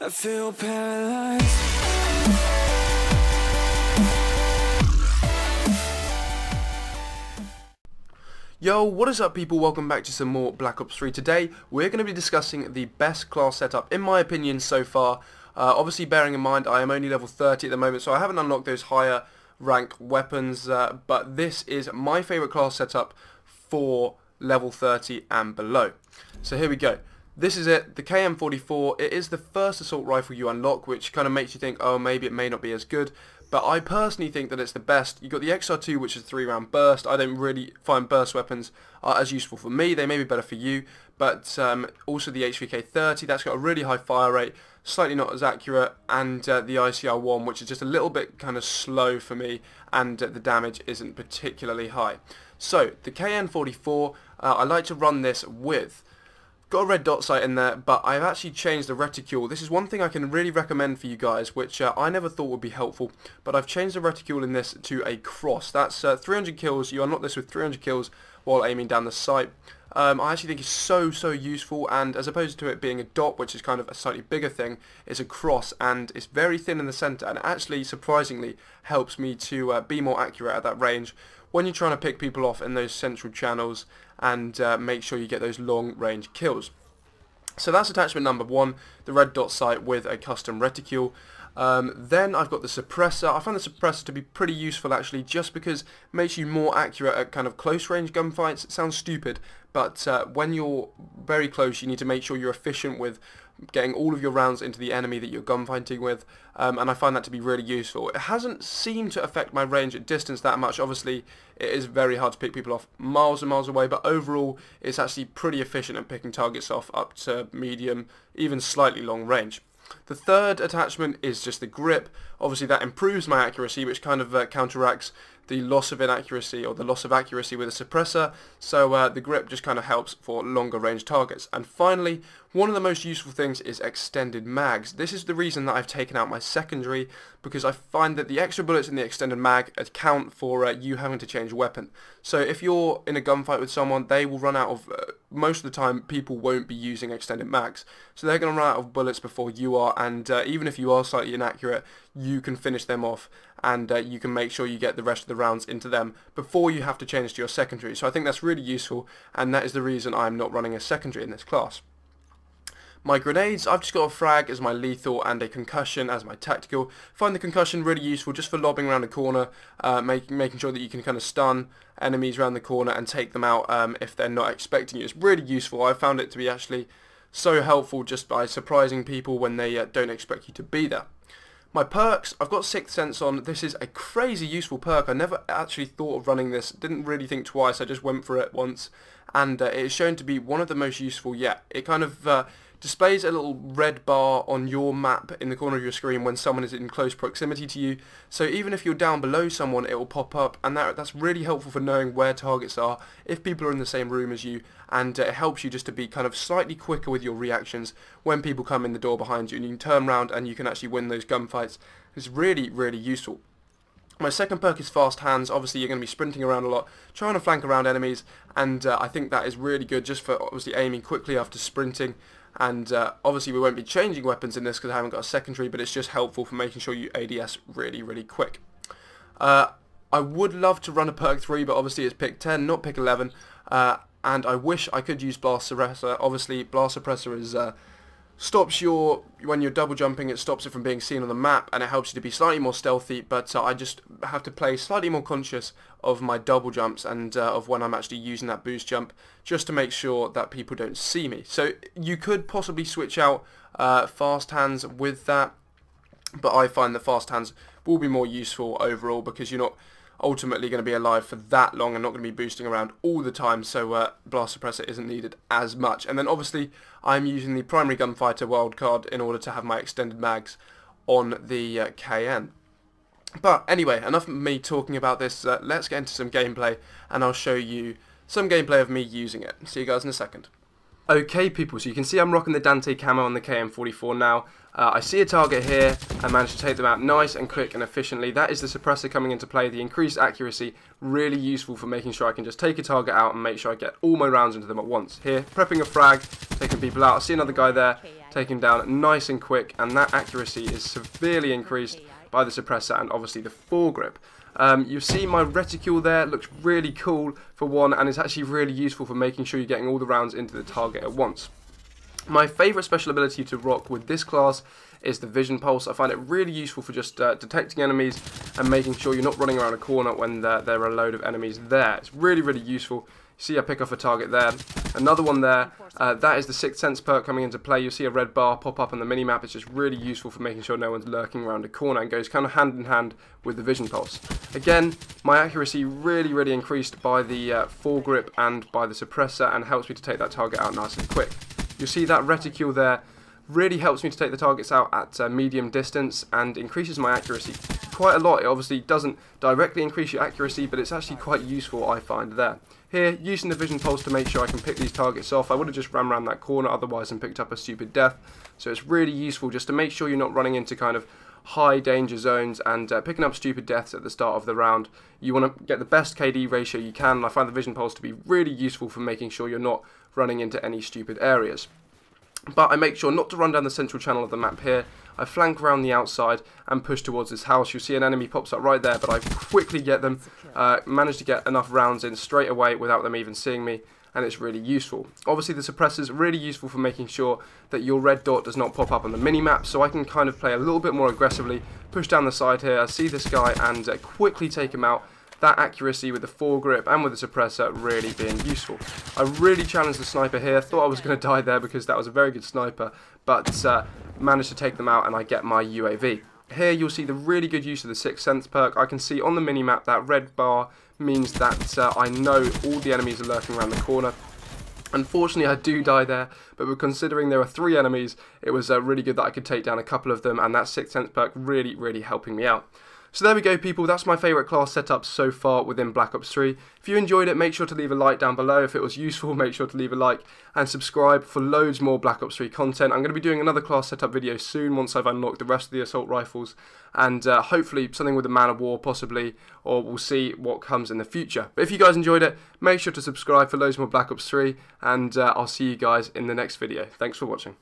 I feel paralyzed. Yo, what is up people, welcome back to some more Black Ops 3. Today we're going to be discussing the best class setup in my opinion so far. Obviously bearing in mind I am only level 30 at the moment, so I haven't unlocked those higher rank weapons, but this is my favourite class setup for level 30 and below. So here we go. This is it, the KM44. It is the first assault rifle you unlock, which kind of makes you think, oh, maybe it may not be as good. But I personally think that it's the best. You've got the XR2, which is a 3-round burst. I don't really find burst weapons as useful for me. They may be better for you. But also the HVK30, that's got a really high fire rate, slightly not as accurate. And the ICR1, which is just a little bit kind of slow for me. And the damage isn't particularly high. So, the KN44, I like to run this with... Got a red dot sight in there, but I've actually changed the reticule. This is one thing I can really recommend for you guys, which I never thought would be helpful, but I've changed the reticule in this to a cross. That's 300 kills. You unlock this with 300 kills while aiming down the sight. I actually think it's so useful, and as opposed to it being a dot, which is kind of a slightly bigger thing, it's a cross, and it's very thin in the center, and it actually surprisingly helps me to be more accurate at that range when you're trying to pick people off in those central channels and make sure you get those long range kills. So that's attachment number 1, the red dot sight with a custom reticule. Then I've got the suppressor. I find the suppressor to be pretty useful actually, just because it makes you more accurate at kind of close range gunfights. It sounds stupid, but when you're very close you need to make sure you're efficient with getting all of your rounds into the enemy that you're gunfighting with, and I find that to be really useful. It hasn't seemed to affect my range at distance that much. Obviously it is very hard to pick people off miles and miles away, but overall it's actually pretty efficient at picking targets off up to medium, even slightly long range. The third attachment is just the grip. Obviously that improves my accuracy, which kind of counteracts the loss of inaccuracy or the loss of accuracy with a suppressor, so the grip just kind of helps for longer range targets. And finally, one of the most useful things is extended mags. This is the reason that I've taken out my secondary, because I find that the extra bullets in the extended mag account for you having to change weapon. So if you're in a gunfight with someone, they will run out of, most of the time people won't be using extended mags, so they're going to run out of bullets before you are, and even if you are slightly inaccurate, you can finish them off, and you can make sure you get the rest of the rounds into them before you have to change to your secondary. So I think that's really useful, and that is the reason I'm not running a secondary in this class. My grenades, I've just got a frag as my lethal and a concussion as my tactical. Find the concussion really useful just for lobbing around a corner, making sure that you can kind of stun enemies around the corner and take them out if they're not expecting you. It's really useful. I found it to be actually so helpful just by surprising people when they don't expect you to be there. My perks, I've got Sixth Sense on. This is a crazy useful perk. I never actually thought of running this, didn't really think twice, I just went for it once, and it is shown to be one of the most useful yet. It kind of displays a little red bar on your map in the corner of your screen when someone is in close proximity to you, so even if you're down below someone it will pop up, and that's really helpful for knowing where targets are if people are in the same room as you, and it helps you just to be kind of slightly quicker with your reactions when people come in the door behind you, and you can turn around and you can actually win those gunfights. It's really useful. My second perk is Fast Hands. Obviously you're going to be sprinting around a lot, trying to flank around enemies, and I think that is really good just for obviously aiming quickly after sprinting. And obviously we won't be changing weapons in this because I haven't got a secondary, but it's just helpful for making sure you ADS really quick. I would love to run a perk 3, but obviously it's pick 10, not pick 11, and I wish I could use Blast Suppressor. Obviously Blast Suppressor is stops when you're double jumping, it stops it from being seen on the map, and it helps you to be slightly more stealthy, but I just have to play slightly more conscious of my double jumps and of when I'm actually using that boost jump, just to make sure that people don't see me. So you could possibly switch out Fast Hands with that, but I find that Fast Hands will be more useful overall because you're not ultimately going to be alive for that long and not going to be boosting around all the time, so Blast Suppressor isn't needed as much. And then obviously I'm using the primary gunfighter wildcard in order to have my extended mags on the KN. But anyway, enough of me talking about this, let's get into some gameplay and I'll show you some gameplay of me using it. See you guys in a second. Okay people, so you can see I'm rocking the Dante camo on the KM44 now. I see a target here and managed to take them out nice and quick and efficiently. That is the suppressor coming into play. The increased accuracy, really useful for making sure I can just take a target out and make sure I get all my rounds into them at once. Here, prepping a frag, taking people out. I see another guy there, taking him down nice and quick, and that accuracy is severely increased by the suppressor and obviously the foregrip. You see my reticule there, looks really cool for one, and it's actually really useful for making sure you're getting all the rounds into the target at once. My favourite special ability to rock with this class is the Vision Pulse. I find it really useful for just detecting enemies and making sure you're not running around a corner when there are a load of enemies there. It's really, really useful. See, I pick off a target there. Another one there. That is the Sixth Sense perk coming into play. You'll see a red bar pop up on the minimap. It's just really useful for making sure no one's lurking around a corner, and goes kind of hand in hand with the Vision Pulse. Again, my accuracy really, really increased by the foregrip and by the suppressor, and helps me to take that target out nice and quick. You'll see that reticule there really helps me to take the targets out at medium distance and increases my accuracy quite a lot. It obviously doesn't directly increase your accuracy, but it's actually quite useful, I find, there. Here, using the Vision Pulse to make sure I can pick these targets off. I would have just ran around that corner otherwise and picked up a stupid death. So it's really useful just to make sure you're not running into kind of high danger zones and picking up stupid deaths at the start of the round. You want to get the best KD ratio you can, and I find the Vision Pulse to be really useful for making sure you're not running into any stupid areas. But I make sure not to run down the central channel of the map here. I flank around the outside and push towards this house. You'll see an enemy pops up right there, but I quickly get them, manage to get enough rounds in straight away without them even seeing me, and it's really useful. Obviously the suppressor is really useful for making sure that your red dot does not pop up on the minimap, so I can kind of play a little bit more aggressively, push down the side here, see this guy and quickly take him out. That accuracy with the foregrip and with the suppressor really being useful. I really challenged the sniper here. Thought I was going to die there because that was a very good sniper, but managed to take them out and I get my UAV. Here you'll see the really good use of the Sixth Sense perk. I can see on the minimap that red bar means that I know all the enemies are lurking around the corner. Unfortunately I do die there, but considering there are 3 enemies, it was really good that I could take down a couple of them, and that Sixth Sense perk really, really helping me out. So there we go people, that's my favourite class setup so far within Black Ops 3. If you enjoyed it, make sure to leave a like down below. If it was useful, make sure to leave a like and subscribe for loads more Black Ops 3 content. I'm going to be doing another class setup video soon once I've unlocked the rest of the assault rifles, and hopefully something with a Man of War possibly, or we'll see what comes in the future. But if you guys enjoyed it, make sure to subscribe for loads more Black Ops 3, and I'll see you guys in the next video. Thanks for watching.